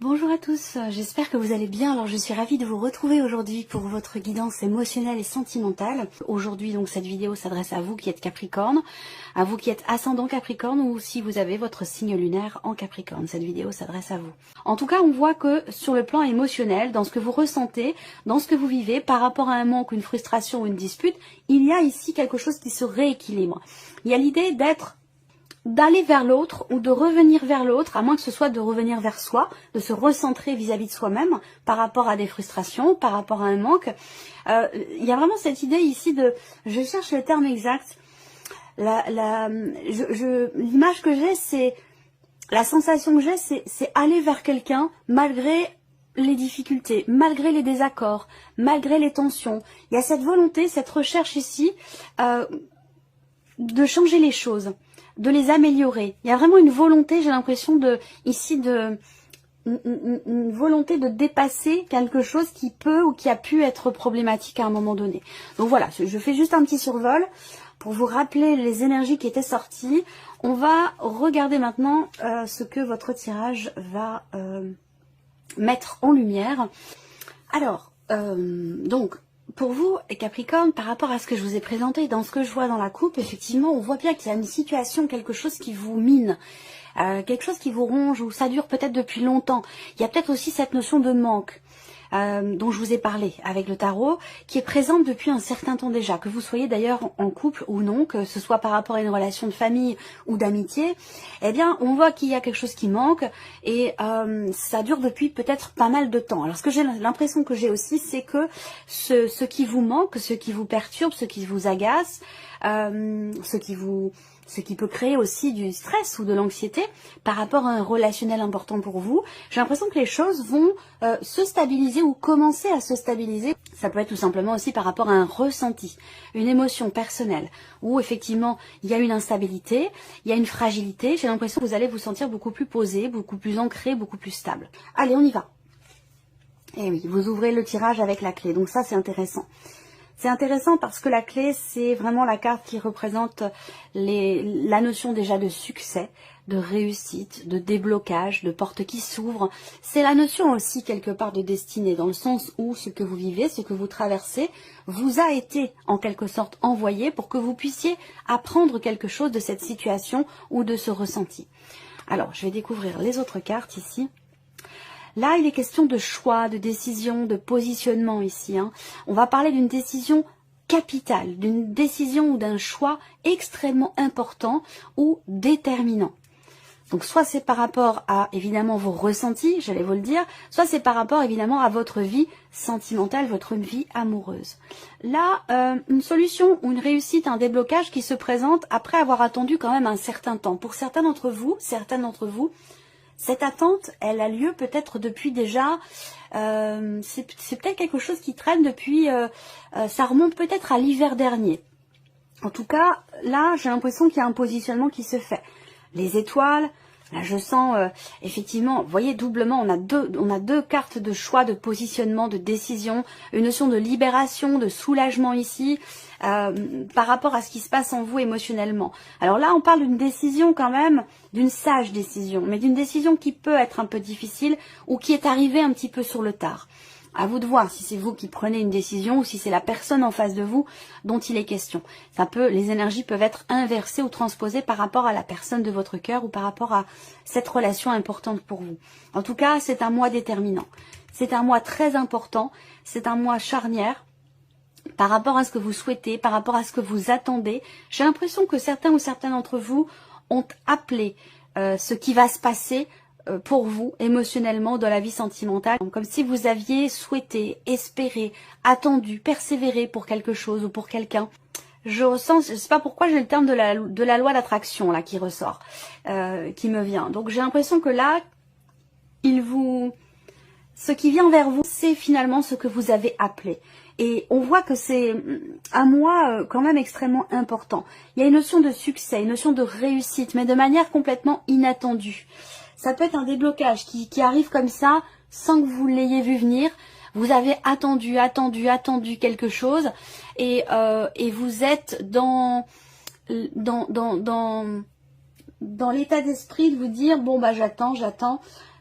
Bonjour à tous, j'espère que vous allez bien. Alors je suis ravie de vous retrouver aujourd'hui pour votre guidance émotionnelle et sentimentale. Aujourd'hui donc cette vidéo s'adresse à vous qui êtes Capricorne, à vous qui êtes ascendant Capricorne ou si vous avez votre signe lunaire en Capricorne. Cette vidéo s'adresse à vous. En tout cas on voit que sur le plan émotionnel, dans ce que vous ressentez, dans ce que vous vivez par rapport à un manque, une frustration ou une dispute, il y a ici quelque chose qui se rééquilibre. Il y a l'idée d'aller vers l'autre ou de revenir vers l'autre, à moins que ce soit de revenir vers soi, de se recentrer vis-à-vis de soi-même par rapport à des frustrations, par rapport à un manque. Il y a vraiment cette idée ici de, je cherche le terme exact, l'image que j'ai, c'est, la sensation que j'ai, c'est aller vers quelqu'un malgré les difficultés, malgré les désaccords, malgré les tensions. Il y a cette volonté, cette recherche ici de changer les choses, de les améliorer. Il y a vraiment une volonté, j'ai l'impression une volonté de dépasser quelque chose qui peut ou qui a pu être problématique à un moment donné. Donc voilà, je fais juste un petit survol pour vous rappeler les énergies qui étaient sorties. On va regarder maintenant ce que votre tirage va mettre en lumière. Alors, donc, pour vous, Capricorne, par rapport à ce que je vous ai présenté, dans ce que je vois dans la coupe, effectivement, on voit bien qu'il y a une situation, quelque chose qui vous mine, quelque chose qui vous ronge, ou ça dure peut-être depuis longtemps. Il y a peut-être aussi cette notion de manque, dont je vous ai parlé avec le tarot, qui est présente depuis un certain temps déjà, que vous soyez d'ailleurs en couple ou non, que ce soit par rapport à une relation de famille ou d'amitié, eh bien on voit qu'il y a quelque chose qui manque et ça dure depuis peut-être pas mal de temps. Alors ce que j'ai l'impression que j'ai aussi, c'est que ce qui vous manque, ce qui vous perturbe, ce qui vous agace, ce qui peut créer aussi du stress ou de l'anxiété par rapport à un relationnel important pour vous. J'ai l'impression que les choses vont se stabiliser ou commencer à se stabiliser. Ça peut être tout simplement aussi par rapport à un ressenti, une émotion personnelle, où effectivement il y a une instabilité, il y a une fragilité. J'ai l'impression que vous allez vous sentir beaucoup plus posé, beaucoup plus ancré, beaucoup plus stable. Allez, on y va. Et oui, vous ouvrez le tirage avec la clé, donc ça c'est intéressant. C'est intéressant parce que la clé, c'est vraiment la carte qui représente la notion déjà de succès, de réussite, de déblocage, de porte qui s'ouvre. C'est la notion aussi quelque part de destinée, dans le sens où ce que vous vivez, ce que vous traversez, vous a été en quelque sorte envoyé pour que vous puissiez apprendre quelque chose de cette situation ou de ce ressenti. Alors, je vais découvrir les autres cartes ici. Là, il est question de choix, de décision, de positionnement ici. On va parler d'une décision capitale, d'une décision ou d'un choix extrêmement important ou déterminant. Donc, soit c'est par rapport à, évidemment, vos ressentis, j'allais vous le dire, soit c'est par rapport, évidemment, à votre vie sentimentale, votre vie amoureuse. Là, une solution ou une réussite, un déblocage qui se présente après avoir attendu quand même un certain temps. Pour certains d'entre vous, cette attente, elle a lieu peut-être depuis déjà, c'est peut-être quelque chose qui traîne depuis, ça remonte peut-être à l'hiver dernier. En tout cas, là, j'ai l'impression qu'il y a un positionnement qui se fait. Les étoiles, là je sens, effectivement, vous voyez, doublement, on a deux cartes de choix, de positionnement, de décision, une notion de libération, de soulagement ici, par rapport à ce qui se passe en vous émotionnellement. Alors là, on parle d'une décision quand même, d'une sage décision, mais d'une décision qui peut être un peu difficile ou qui est arrivée un petit peu sur le tard. À vous de voir si c'est vous qui prenez une décision ou si c'est la personne en face de vous dont il est question. Les énergies peuvent être inversées ou transposées par rapport à la personne de votre cœur ou par rapport à cette relation importante pour vous. En tout cas, c'est un mois déterminant. C'est un mois très important, c'est un mois charnière par rapport à ce que vous souhaitez, par rapport à ce que vous attendez. J'ai l'impression que certains ou certaines d'entre vous ont appelé ce qui va se passer pour vous émotionnellement dans la vie sentimentale, comme si vous aviez souhaité, espéré, attendu, persévéré pour quelque chose ou pour quelqu'un. Je ressens, je sais pas pourquoi j'ai le terme de la loi d'attraction là qui ressort, qui me vient. Donc j'ai l'impression que là, ce qui vient vers vous, c'est finalement ce que vous avez appelé. Et on voit que c'est un mois quand même extrêmement important. Il y a une notion de succès, une notion de réussite, mais de manière complètement inattendue. Ça peut être un déblocage qui arrive comme ça, sans que vous l'ayez vu venir. Vous avez attendu quelque chose et vous êtes dans l'état d'esprit de vous dire bon bah j'attends,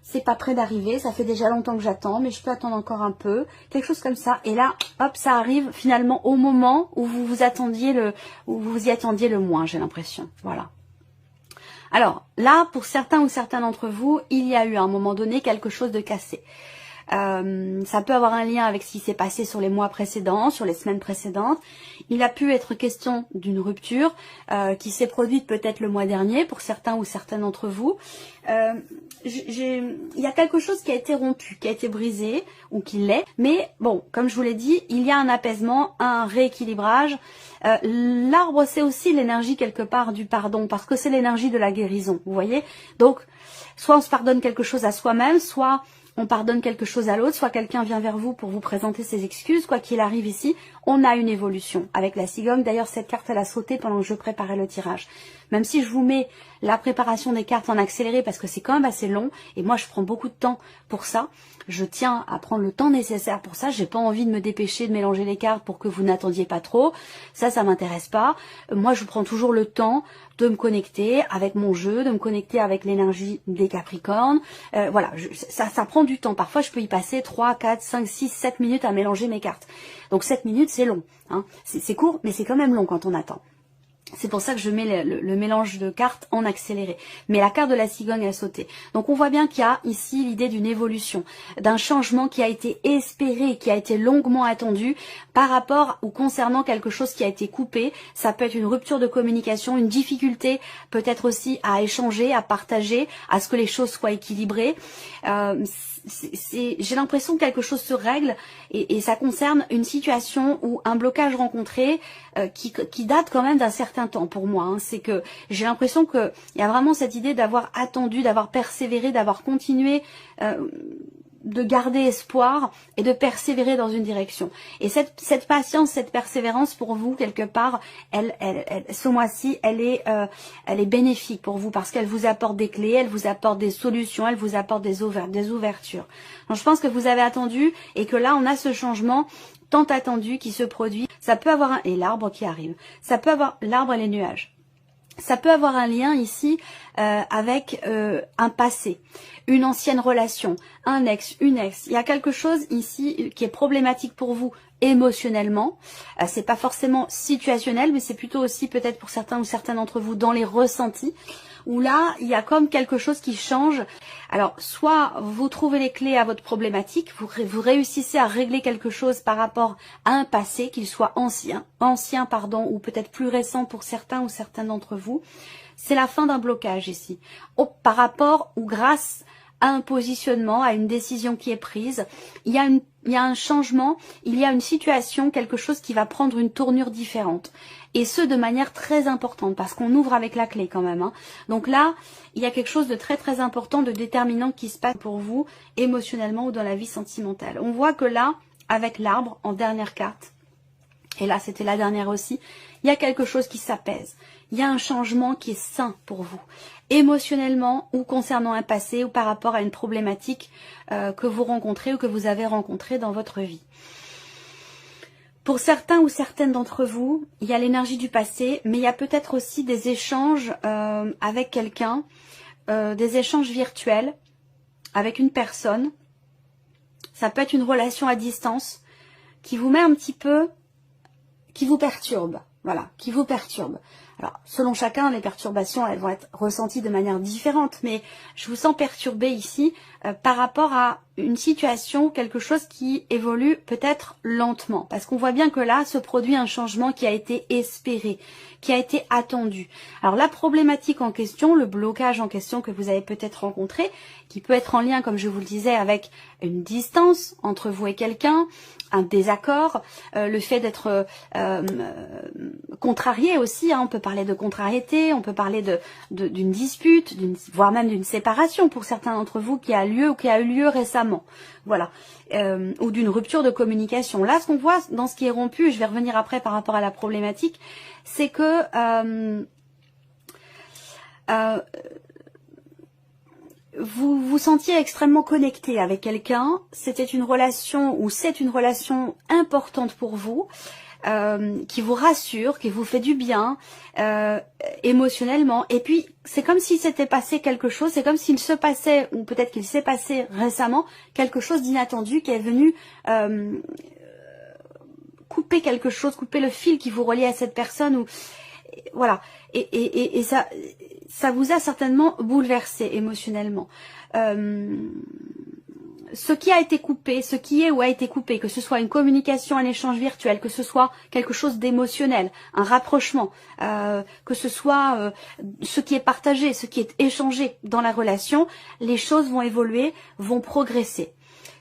c'est pas près d'arriver, ça fait déjà longtemps que j'attends, mais je peux attendre encore un peu, quelque chose comme ça. Et là, hop, ça arrive finalement au moment où vous vous y attendiez le moins, j'ai l'impression. Voilà. Alors là, pour certains ou certains d'entre vous, il y a eu à un moment donné quelque chose de cassé. Ça peut avoir un lien avec ce qui s'est passé sur les mois précédents, sur les semaines précédentes. Il a pu être question d'une rupture qui s'est produite peut-être le mois dernier pour certains ou certaines d'entre vous. Il y a quelque chose qui a été rompu, qui a été brisé ou qui l'est. Mais bon, comme je vous l'ai dit, il y a un apaisement, un rééquilibrage. L'arbre, c'est aussi l'énergie quelque part du pardon, parce que c'est l'énergie de la guérison, vous voyez. Donc, soit on se pardonne quelque chose à soi-même, soit on pardonne quelque chose à l'autre, soit quelqu'un vient vers vous pour vous présenter ses excuses. Quoi qu'il arrive ici, on a une évolution avec la cigogne. D'ailleurs, cette carte, elle a sauté pendant que je préparais le tirage. Même si je vous mets la préparation des cartes en accéléré, parce que c'est quand même assez long, et moi, je prends beaucoup de temps pour ça. Je tiens à prendre le temps nécessaire pour ça. J'ai pas envie de me dépêcher de mélanger les cartes pour que vous n'attendiez pas trop. Ça m'intéresse pas. Moi, je prends toujours le temps de me connecter avec mon jeu, de me connecter avec l'énergie des Capricornes. Voilà, ça prend du temps. Parfois, je peux y passer 3, 4, 5, 6, 7 minutes à mélanger mes cartes. Donc 7 minutes, c'est long. Hein. C'est court, mais c'est quand même long quand on attend. C'est pour ça que je mets le mélange de cartes en accéléré. Mais la carte de la cigogne a sauté. Donc on voit bien qu'il y a ici l'idée d'une évolution, d'un changement qui a été espéré, qui a été longuement attendu par rapport ou concernant quelque chose qui a été coupé. Ça peut être une rupture de communication, une difficulté peut-être aussi à échanger, à partager, à ce que les choses soient équilibrées. J'ai l'impression que quelque chose se règle et ça concerne une situation ou un blocage rencontré qui date quand même d'un certain temps pour moi. Hein. C'est que j'ai l'impression qu'il y a vraiment cette idée d'avoir attendu, d'avoir persévéré, d'avoir continué de garder espoir et de persévérer dans une direction. Et cette patience, cette persévérance pour vous, quelque part, ce mois-ci, elle est bénéfique pour vous parce qu'elle vous apporte des clés, elle vous apporte des solutions, elle vous apporte des ouvertures. Donc je pense que vous avez attendu et que là, on a ce changement tant attendu qui se produit. Ça peut avoir et l'arbre qui arrive. Ça peut avoir l'arbre et les nuages. Ça peut avoir un lien ici avec un passé, une ancienne relation, un ex, une ex. Il y a quelque chose ici qui est problématique pour vous émotionnellement. C'est pas forcément situationnel, mais c'est plutôt aussi peut-être pour certains ou certaines d'entre vous dans les ressentis. Où là, il y a comme quelque chose qui change. Alors, soit vous trouvez les clés à votre problématique, vous réussissez à régler quelque chose par rapport à un passé, qu'il soit ancien ou peut-être plus récent pour certains ou certaines d'entre vous. C'est la fin d'un blocage ici. Par rapport ou grâce à un positionnement, à une décision qui est prise, il y a un changement, il y a une situation, quelque chose qui va prendre une tournure différente. Et ce, de manière très importante, parce qu'on ouvre avec la clé quand même. Hein. Donc là, il y a quelque chose de très très important, de déterminant qui se passe pour vous, émotionnellement ou dans la vie sentimentale. On voit que là, avec l'arbre, en dernière carte, et là c'était la dernière aussi, il y a quelque chose qui s'apaise. Il y a un changement qui est sain pour vous, émotionnellement ou concernant un passé ou par rapport à une problématique que vous rencontrez ou que vous avez rencontrée dans votre vie. Pour certains ou certaines d'entre vous, il y a l'énergie du passé, mais il y a peut-être aussi des échanges avec quelqu'un, des échanges virtuels avec une personne. Ça peut être une relation à distance qui vous met un petit peu, qui vous perturbe. Voilà, qui vous perturbe. Alors, selon chacun, les perturbations, elles vont être ressenties de manière différente, mais je vous sens perturbé ici par rapport à une situation, quelque chose qui évolue peut-être lentement. Parce qu'on voit bien que là, se produit un changement qui a été espéré, qui a été attendu. Alors, la problématique en question, le blocage en question que vous avez peut-être rencontré, qui peut être en lien, comme je vous le disais, avec une distance entre vous et quelqu'un, un désaccord, le fait d'être contrarié aussi, hein, on peut parler de contrariété, on peut parler d'une dispute, voire même d'une séparation pour certains d'entre vous qui a lieu ou qui a eu lieu récemment, voilà, ou d'une rupture de communication. Là, ce qu'on voit dans ce qui est rompu, je vais revenir après par rapport à la problématique, c'est que vous vous sentiez extrêmement connecté avec quelqu'un, c'était une relation ou c'est une relation importante pour vous. qui vous rassure, qui vous fait du bien émotionnellement. Et puis c'est comme s'il s'était passé quelque chose, c'est comme s'il se passait, ou peut-être qu'il s'est passé récemment, quelque chose d'inattendu qui est venu couper quelque chose, couper le fil qui vous reliait à cette personne, ou voilà. Et ça vous a certainement bouleversé émotionnellement. Ce qui a été coupé, ce qui est ou a été coupé, que ce soit une communication, un échange virtuel, que ce soit quelque chose d'émotionnel, un rapprochement, que ce soit ce qui est partagé, ce qui est échangé dans la relation, les choses vont évoluer, vont progresser.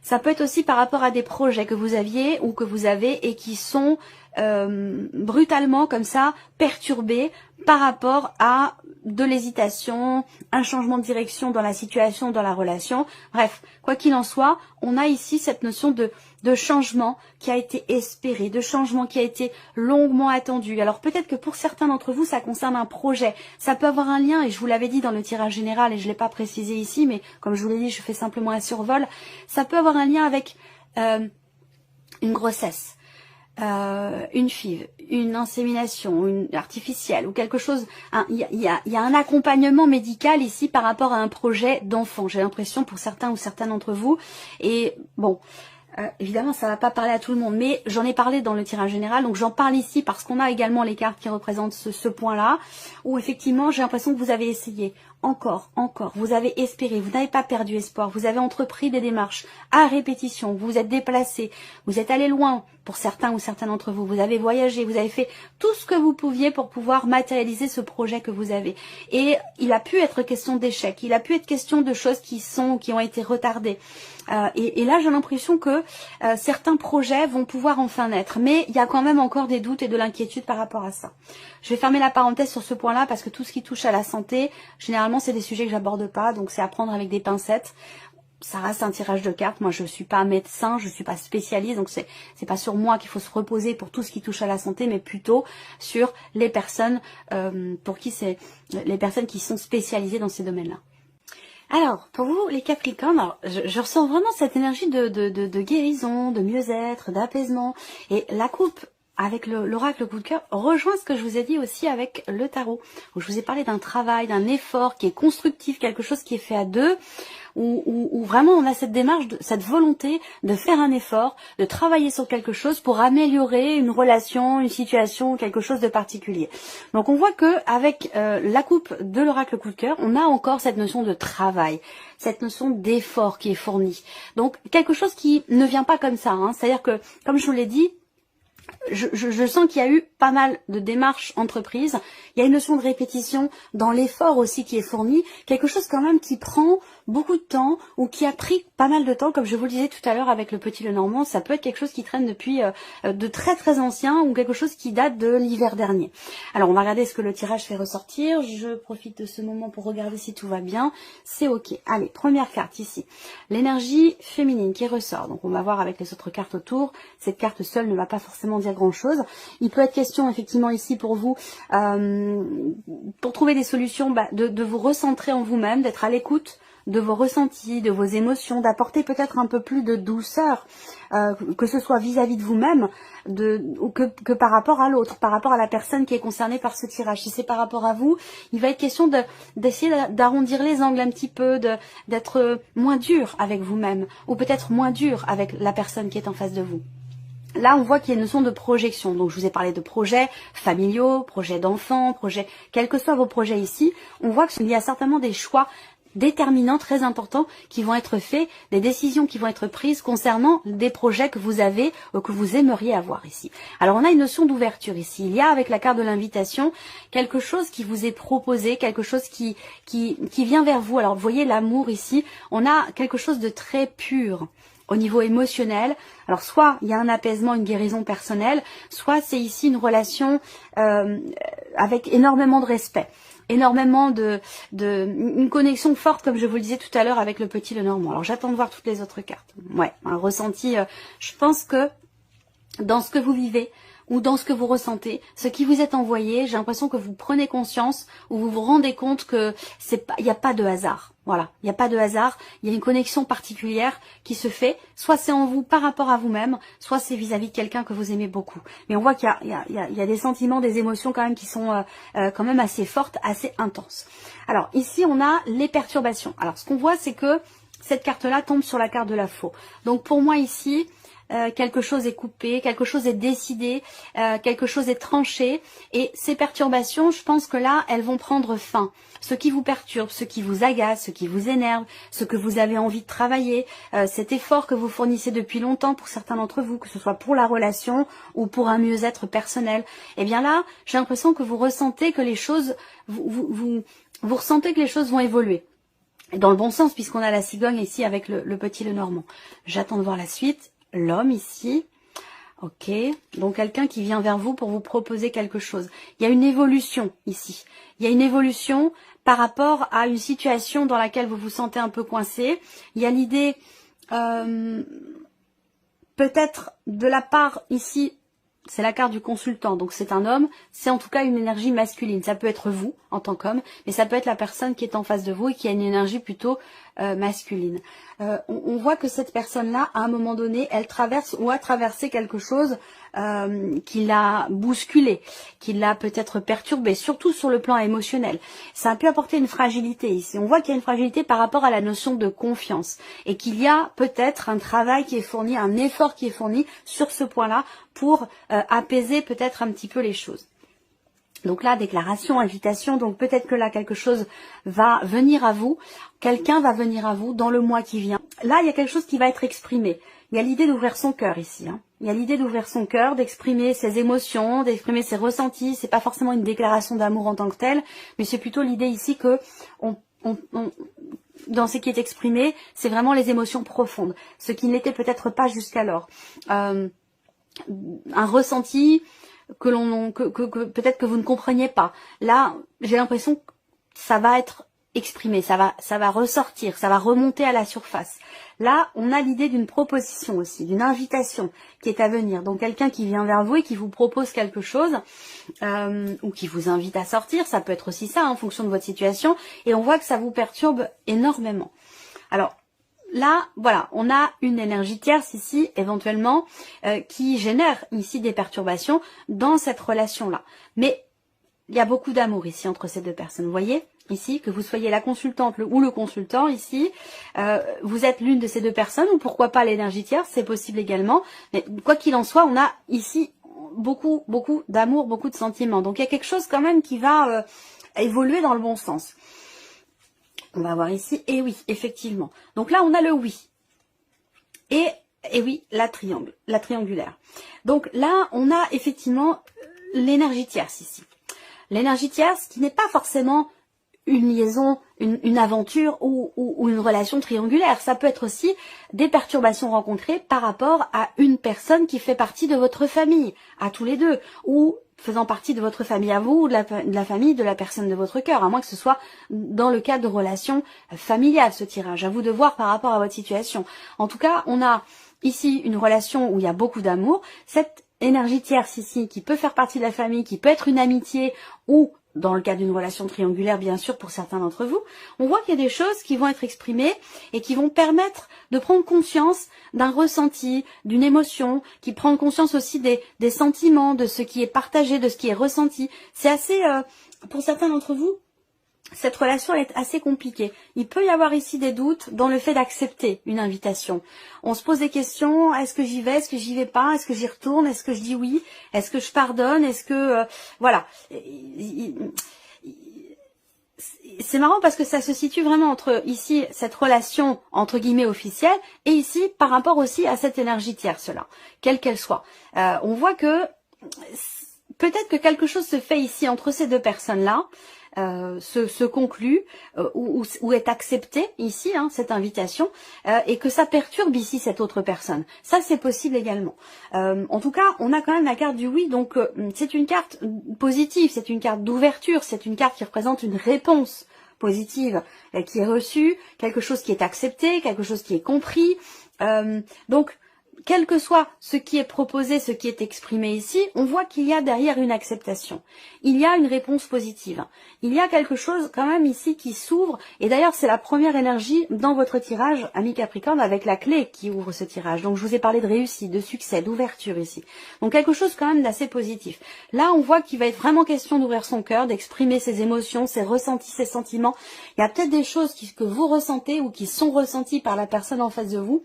Ça peut être aussi par rapport à des projets que vous aviez ou que vous avez et qui sont brutalement comme ça perturbés par rapport à de l'hésitation, un changement de direction dans la situation, dans la relation. Bref, quoi qu'il en soit, on a ici cette notion de changement qui a été espéré, de changement qui a été longuement attendu. Alors peut-être que pour certains d'entre vous, ça concerne un projet. Ça peut avoir un lien, et je vous l'avais dit dans le tirage général, et je ne l'ai pas précisé ici, mais comme je vous l'ai dit, je fais simplement un survol. Ça peut avoir un lien avec une grossesse. Une FIV, une insémination, une artificielle ou quelque chose. Il y a un accompagnement médical ici par rapport à un projet d'enfant. J'ai l'impression pour certains ou certaines d'entre vous. Et bon, évidemment, ça va pas parler à tout le monde, mais j'en ai parlé dans le tirage général, donc j'en parle ici parce qu'on a également les cartes qui représentent ce point-là, où effectivement, j'ai l'impression que vous avez essayé. Encore, vous avez espéré, vous n'avez pas perdu espoir, vous avez entrepris des démarches à répétition, vous vous êtes déplacé, vous êtes allé loin pour certains ou certains d'entre vous, vous avez voyagé, vous avez fait tout ce que vous pouviez pour pouvoir matérialiser ce projet que vous avez. Et il a pu être question d'échec, il a pu être question de choses qui ont été retardées. Et là, j'ai l'impression que certains projets vont pouvoir enfin naître, mais il y a quand même encore des doutes et de l'inquiétude par rapport à ça. Je vais fermer la parenthèse sur ce point-là parce que tout ce qui touche à la santé, généralement, c'est des sujets que j'aborde pas, donc c'est à prendre avec des pincettes. Ça reste un tirage de cartes. Moi, je suis pas médecin, je suis pas spécialiste, donc c'est pas sur moi qu'il faut se reposer pour tout ce qui touche à la santé, mais plutôt sur les personnes pour qui c'est les personnes qui sont spécialisées dans ces domaines-là. Alors, pour vous, les Capricornes, alors, je ressens vraiment cette énergie de guérison, de mieux-être, d'apaisement. Et la coupe avec l'oracle coup de cœur rejoint ce que je vous ai dit aussi avec le tarot, où je vous ai parlé d'un travail, d'un effort qui est constructif, quelque chose qui est fait à deux, où vraiment on a cette démarche, cette volonté de faire un effort, de travailler sur quelque chose pour améliorer une relation, une situation, quelque chose de particulier. Donc on voit que avec la coupe de l'oracle coup de cœur, on a encore cette notion de travail, cette notion d'effort qui est fourni. Donc quelque chose qui ne vient pas comme ça, hein. C'est-à-dire que, comme je vous l'ai dit, je sens qu'il y a eu pas mal de démarches entreprises. Il y a une notion de répétition dans l'effort aussi qui est fourni. Quelque chose quand même qui prend beaucoup de temps ou qui a pris pas mal de temps. Comme je vous le disais tout à l'heure avec le petit Lenormand, ça peut être quelque chose qui traîne depuis de très très ancien ou quelque chose qui date de l'hiver dernier. Alors on va regarder ce que le tirage fait ressortir. Je profite de ce moment pour regarder si tout va bien. C'est ok. Allez, première carte ici. L'énergie féminine qui ressort. Donc on va voir avec les autres cartes autour. Cette carte seule ne va pas forcément dire grand chose. Il peut être question effectivement ici pour vous, pour trouver des solutions, de vous recentrer en vous-même, d'être à l'écoute de vos ressentis, de vos émotions, d'apporter peut-être un peu plus de douceur, que ce soit vis-à-vis de vous-même ou que par rapport à l'autre, par rapport à la personne qui est concernée par ce tirage. Si c'est par rapport à vous, il va être question d'essayer d'arrondir les angles un petit peu, d'être moins dur avec vous-même, ou peut-être moins dur avec la personne qui est en face de vous. Là, on voit qu'il y a une notion de projection. Donc, je vous ai parlé de projets familiaux, projets d'enfants, quels que soient vos projets ici, on voit qu'il y a certainement des choix déterminants, très importants, qui vont être faits, des décisions qui vont être prises concernant des projets que vous avez ou que vous aimeriez avoir ici. Alors, on a une notion d'ouverture ici. Il y a, avec la carte de l'invitation, quelque chose qui vous est proposé, quelque chose qui vient vers vous. Alors, vous voyez l'amour ici, on a quelque chose de très pur au niveau émotionnel. Alors soit il y a un apaisement, une guérison personnelle, soit c'est ici une relation avec énormément de respect, énormément une connexion forte, comme je vous le disais tout à l'heure avec le petit Lenormand. Alors j'attends de voir toutes les autres cartes. Ouais, un ressenti, je pense que dans ce que vous vivez, ou dans ce que vous ressentez, ce qui vous est envoyé, j'ai l'impression que vous prenez conscience ou vous vous rendez compte que il n'y a pas de hasard. Voilà, il n'y a pas de hasard, il y a une connexion particulière qui se fait, soit c'est en vous par rapport à vous-même, soit c'est vis-à-vis de quelqu'un que vous aimez beaucoup. Mais on voit qu'il y a des sentiments, des émotions quand même qui sont quand même assez fortes, assez intenses. Alors ici on a les perturbations. Alors ce qu'on voit c'est que cette carte-là tombe sur la carte de la faux. Donc pour moi ici, quelque chose est coupé, quelque chose est décidé, quelque chose est tranché. Et ces perturbations, je pense que là, elles vont prendre fin. Ce qui vous perturbe, ce qui vous agace, ce qui vous énerve, ce que vous avez envie de travailler, cet effort que vous fournissez depuis longtemps pour certains d'entre vous, que ce soit pour la relation ou pour un mieux-être personnel. Eh bien là, j'ai l'impression que vous ressentez que les choses, vous ressentez que les choses vont évoluer. Dans le bon sens, puisqu'on a la cigogne ici avec le petit Lenormand. J'attends de voir la suite. L'homme ici, ok, donc quelqu'un qui vient vers vous pour vous proposer quelque chose. Il y a une évolution ici, il y a une évolution par rapport à une situation dans laquelle vous vous sentez un peu coincé. Il y a l'idée, peut-être de la part ici, c'est la carte du consultant, donc c'est un homme, c'est en tout cas une énergie masculine. Ça peut être vous en tant qu'homme, mais ça peut être la personne qui est en face de vous et qui a une énergie plutôt masculine. On voit que cette personne-là, à un moment donné, elle traverse ou a traversé quelque chose qui l'a bousculé, qui l'a peut-être perturbé, surtout sur le plan émotionnel. Ça a pu apporter une fragilité ici. On voit qu'il y a une fragilité par rapport à la notion de confiance et qu'il y a peut-être un travail qui est fourni, un effort qui est fourni sur ce point-là pour apaiser peut-être un petit peu les choses. Donc là, déclaration, invitation, donc peut-être que là, quelque chose va venir à vous, quelqu'un va venir à vous dans le mois qui vient. Là, il y a quelque chose qui va être exprimé. Il y a l'idée d'ouvrir son cœur ici. Il y a l'idée d'ouvrir son cœur, d'exprimer ses émotions, d'exprimer ses ressentis. C'est pas forcément une déclaration d'amour en tant que telle, mais c'est plutôt l'idée ici que dans ce qui est exprimé, c'est vraiment les émotions profondes, ce qui n'était peut-être pas jusqu'alors. Un ressenti que peut-être que vous ne compreniez pas. Là, j'ai l'impression que ça va être exprimé, ça va ressortir, ça va remonter à la surface. Là, on a l'idée d'une proposition aussi, d'une invitation qui est à venir. Donc quelqu'un qui vient vers vous et qui vous propose quelque chose, ou qui vous invite à sortir, ça peut être aussi ça en fonction de votre situation, et on voit que ça vous perturbe énormément. Alors, là, voilà, on a une énergie tierce ici, éventuellement, qui génère ici des perturbations dans cette relation-là. Mais il y a beaucoup d'amour ici entre ces deux personnes. Vous voyez, ici, que vous soyez la consultante ou le consultant, ici, vous êtes l'une de ces deux personnes, ou pourquoi pas l'énergie tierce, c'est possible également. Mais quoi qu'il en soit, on a ici beaucoup d'amour, beaucoup de sentiments. Donc il y a quelque chose quand même qui va évoluer dans le bon sens. On va voir ici, et oui, effectivement. Donc là, on a le oui. Et oui, la triangulaire. Donc là, on a effectivement l'énergie tierce ici. L'énergie tierce qui n'est pas forcément une liaison, une aventure ou une relation triangulaire. Ça peut être aussi des perturbations rencontrées par rapport à une personne qui fait partie de votre famille, à tous les deux, ou faisant partie de votre famille à vous, ou de la famille de la personne de votre cœur, à moins que ce soit dans le cadre de relations familiales, ce tirage. À vous de voir par rapport à votre situation. En tout cas, on a ici une relation où il y a beaucoup d'amour. Cette énergie tierce ici, qui peut faire partie de la famille, qui peut être une amitié, ou dans le cas d'une relation triangulaire, bien sûr, pour certains d'entre vous, on voit qu'il y a des choses qui vont être exprimées et qui vont permettre de prendre conscience d'un ressenti, d'une émotion, qui prend conscience aussi des sentiments, de ce qui est partagé, de ce qui est ressenti. C'est assez, pour certains d'entre vous, cette relation est assez compliquée. Il peut y avoir ici des doutes dans le fait d'accepter une invitation. On se pose des questions, est-ce que j'y vais, est-ce que j'y vais pas, est-ce que j'y retourne, est-ce que je dis oui, est-ce que je pardonne, est-ce que... voilà. C'est marrant parce que ça se situe vraiment entre ici cette relation entre guillemets officielle et ici par rapport aussi à cette énergie tierce-là, quelle qu'elle soit. On voit que peut-être que quelque chose se fait ici entre ces deux personnes-là, se conclut ou est acceptée ici, cette invitation, et que ça perturbe ici cette autre personne. Ça, c'est possible également. En tout cas, on a quand même la carte du oui, donc c'est une carte positive, c'est une carte d'ouverture, c'est une carte qui représente une réponse positive qui est reçue, quelque chose qui est accepté, quelque chose qui est compris. Donc, quel que soit ce qui est proposé, ce qui est exprimé ici, on voit qu'il y a derrière une acceptation. Il y a une réponse positive. Il y a quelque chose quand même ici qui s'ouvre. Et d'ailleurs, c'est la première énergie dans votre tirage, ami Capricorne, avec la clé qui ouvre ce tirage. Donc, je vous ai parlé de réussite, de succès, d'ouverture ici. Donc, quelque chose quand même d'assez positif. Là, on voit qu'il va être vraiment question d'ouvrir son cœur, d'exprimer ses émotions, ses ressentis, ses sentiments. Il y a peut-être des choses que vous ressentez ou qui sont ressenties par la personne en face de vous,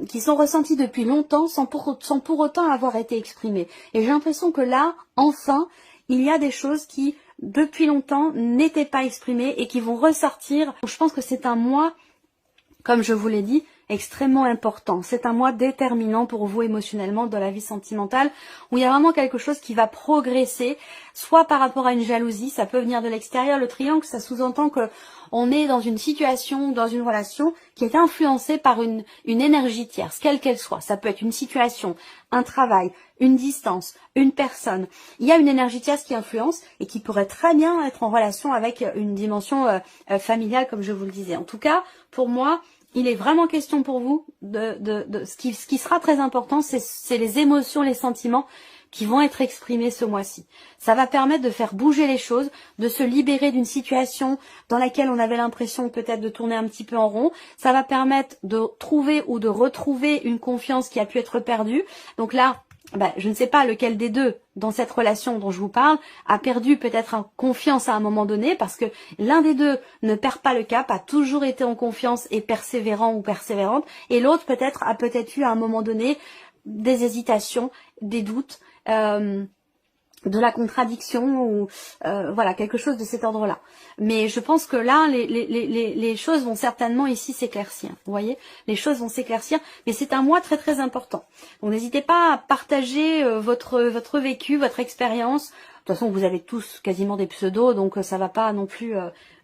qui sont ressentis depuis longtemps sans pour autant avoir été exprimés. Et j'ai l'impression que là, enfin, il y a des choses qui, depuis longtemps, n'étaient pas exprimées et qui vont ressortir. Je pense que c'est un mois, comme je vous l'ai dit, extrêmement important. C'est un mois déterminant pour vous émotionnellement dans la vie sentimentale, où il y a vraiment quelque chose qui va progresser, soit par rapport à une jalousie, ça peut venir de l'extérieur. Le triangle, ça sous-entend que on est dans une situation, dans une relation qui est influencée par une énergie tierce, quelle qu'elle soit. Ça peut être une situation, un travail, une distance, une personne. Il y a une énergie tierce qui influence et qui pourrait très bien être en relation avec une dimension familiale, comme je vous le disais. En tout cas, pour moi, il est vraiment question pour vous de ce qui sera très important, c'est les émotions, les sentiments qui vont être exprimés ce mois-ci. Ça va permettre de faire bouger les choses, de se libérer d'une situation dans laquelle on avait l'impression peut-être de tourner un petit peu en rond. Ça va permettre de trouver ou de retrouver une confiance qui a pu être perdue. Donc là, je ne sais pas lequel des deux dans cette relation dont je vous parle a perdu peut-être confiance à un moment donné, parce que l'un des deux ne perd pas le cap, a toujours été en confiance et persévérant ou persévérante, et l'autre a peut-être eu à un moment donné des hésitations, des doutes, de la contradiction ou voilà, quelque chose de cet ordre-là. Mais je pense que là, les choses vont certainement ici s'éclaircir. Vous voyez, les choses vont s'éclaircir, mais c'est un mois très très important. Donc n'hésitez pas à partager votre vécu, votre expérience. De toute façon, vous avez tous quasiment des pseudos, donc ça va pas non plus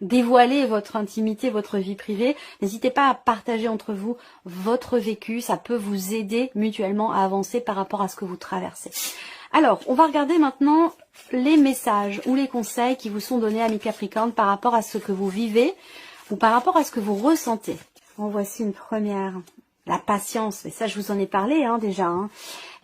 dévoiler votre intimité, votre vie privée. N'hésitez pas à partager entre vous votre vécu, ça peut vous aider mutuellement à avancer par rapport à ce que vous traversez. Alors, on va regarder maintenant les messages ou les conseils qui vous sont donnés, amis Capricorne, par rapport à ce que vous vivez ou par rapport à ce que vous ressentez. En voici une première. La patience, et ça je vous en ai parlé déjà.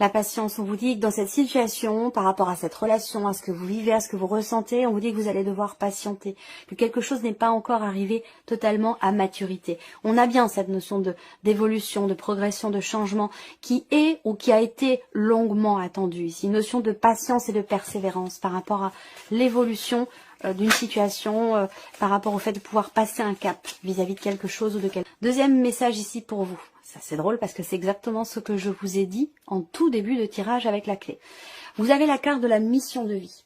La patience, on vous dit que dans cette situation, par rapport à cette relation, à ce que vous vivez, à ce que vous ressentez, on vous dit que vous allez devoir patienter, que quelque chose n'est pas encore arrivé totalement à maturité. On a bien cette notion d'évolution, de progression, de changement qui est ou qui a été longuement attendue ici. Une notion de patience et de persévérance par rapport à l'évolution d'une situation, par rapport au fait de pouvoir passer un cap vis-à-vis de quelque chose ou de quelque chose. Deuxième message ici pour vous. Ça c'est drôle parce que c'est exactement ce que je vous ai dit en tout début de tirage avec la clé. Vous avez la carte de la mission de vie.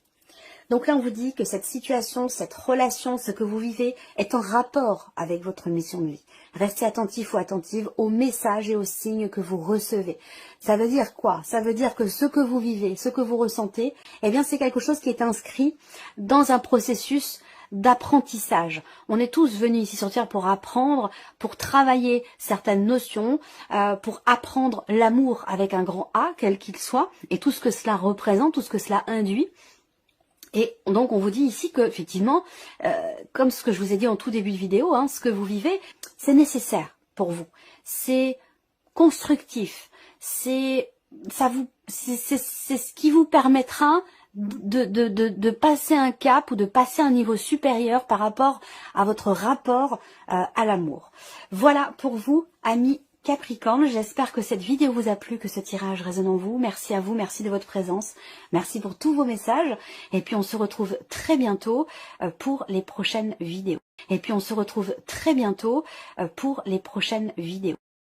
Donc là, on vous dit que cette situation, cette relation, ce que vous vivez est en rapport avec votre mission de vie. Restez attentif ou attentive aux messages et aux signes que vous recevez. Ça veut dire quoi? Ça veut dire que ce que vous vivez, ce que vous ressentez, eh bien, c'est quelque chose qui est inscrit dans un processus d'apprentissage. On est tous venus ici sur Terre pour apprendre, pour travailler certaines notions, pour apprendre l'amour avec un grand A, quel qu'il soit, et tout ce que cela représente, tout ce que cela induit. Et donc on vous dit ici que effectivement, comme ce que je vous ai dit en tout début de vidéo, ce que vous vivez, c'est nécessaire pour vous, c'est constructif, c'est ce qui vous permettra de passer un cap ou de passer un niveau supérieur par rapport à votre rapport à l'amour. Voilà pour vous, amis Capricorne, j'espère que cette vidéo vous a plu, que ce tirage résonne en vous. Merci à vous, merci de votre présence, merci pour tous vos messages. Et puis on se retrouve très bientôt pour les prochaines vidéos.